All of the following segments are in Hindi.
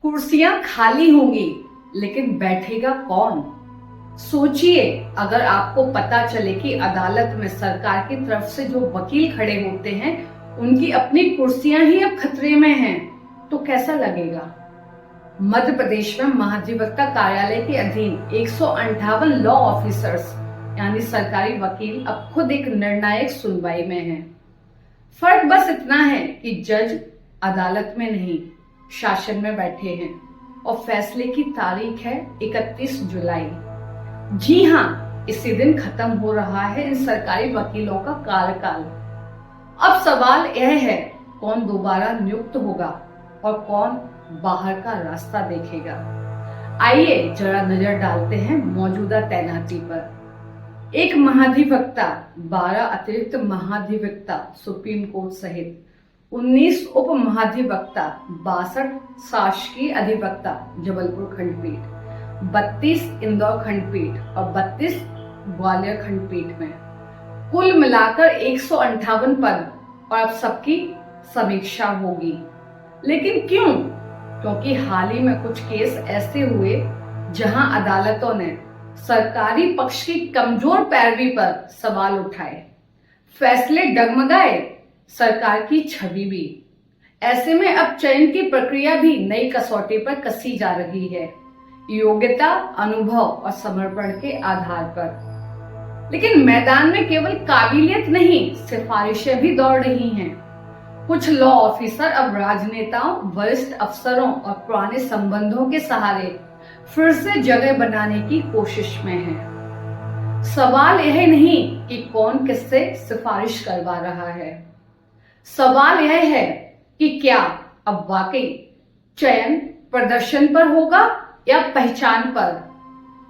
कुर्सियां खाली होंगी लेकिन बैठेगा कौन? सोचिए, अगर आपको पता चले कि अदालत में सरकार की तरफ से जो वकील खड़े होते हैं उनकी अपनी कुर्सियां ही अब खतरे में हैं, तो कैसा लगेगा? मध्य प्रदेश में महाधिवक्ता कार्यालय के अधीन 158 लॉ ऑफिसर्स यानी सरकारी वकील अब खुद एक निर्णायक सुनवाई में हैं। फर्क बस इतना है कि जज अदालत में नहीं, शासन में बैठे हैं और फैसले की तारीख है 31 जुलाई। जी हाँ, इसी दिन खत्म हो रहा है इन सरकारी वकीलों का कार्यकाल। अब सवाल यह है, कौन दोबारा नियुक्त होगा और कौन बाहर का रास्ता देखेगा? आइए जरा नजर डालते हैं मौजूदा तैनाती पर। एक महाधिवक्ता, 12 अतिरिक्त महाधिवक्ता सुप्रीम कोर्ट सहित 19 उप महाधिवक्ता, 62 शासकीय अधिवक्ता जबलपुर खंडपीठ, 32 इंदौर खंडपीठ और 32 ग्वालियर खंडपीठ में कुल मिलाकर 158 पद, और अब सबकी समीक्षा होगी। लेकिन क्यों? क्योंकि हाल ही में कुछ केस ऐसे हुए जहां अदालतों ने सरकारी पक्ष की कमजोर पैरवी पर सवाल उठाए, फैसले डगमगाए, सरकार की छवि भी। ऐसे में अब चयन की प्रक्रिया भी नई कसौटी पर कसी जा रही है, योग्यता, अनुभव और समर्पण के आधार पर। लेकिन मैदान में केवल काबिलियत नहीं, सिफारिशें भी दौड़ रही हैं। कुछ लॉ ऑफिसर अब राजनेताओं, वरिष्ठ अफसरों और पुराने संबंधों के सहारे फिर से जगह बनाने की कोशिश में हैं। सवाल यह नहीं कि कौन किससे सिफारिश करवा रहा है, सवाल यह है कि क्या अब वाकई चयन प्रदर्शन पर होगा या पहचान पर?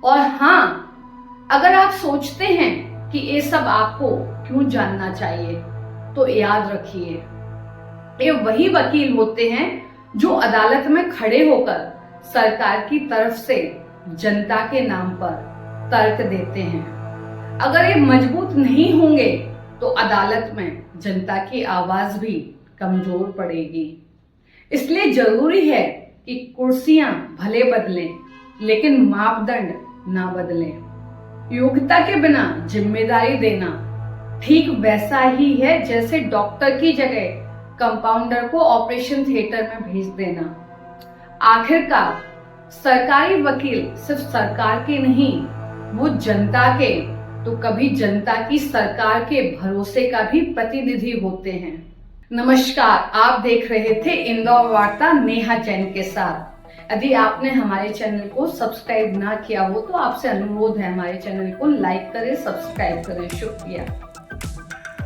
और हाँ, अगर आप सोचते हैं कि ये सब आपको क्यों जानना चाहिए, तो याद रखिए, ये वही वकील होते हैं जो अदालत में खड़े होकर सरकार की तरफ से जनता के नाम पर तर्क देते हैं। अगर ये मजबूत नहीं होंगे तो अदालत में जनता की आवाज भी कमजोर पड़ेगी। इसलिए जरूरी है कि कुर्सियां भले बदलें, लेकिन मापदंड ना बदलें। योग्यता के बिना जिम्मेदारी देना ठीक वैसा ही है जैसे डॉक्टर की जगह कंपाउंडर को ऑपरेशन थिएटर में भेज देना। आखिरकार सरकारी वकील सिर्फ सरकार के नहीं, वो जनता के, तो कभी जनता की सरकार के भरोसे का भी प्रतिनिधि होते हैं। नमस्कार, आप देख रहे थे इंदौर वार्ता नेहा जैन के साथ। यदि आपने हमारे चैनल को सब्सक्राइब ना किया हो तो आपसे अनुरोध है, हमारे चैनल को लाइक करें, सब्सक्राइब करें। शुक्रिया।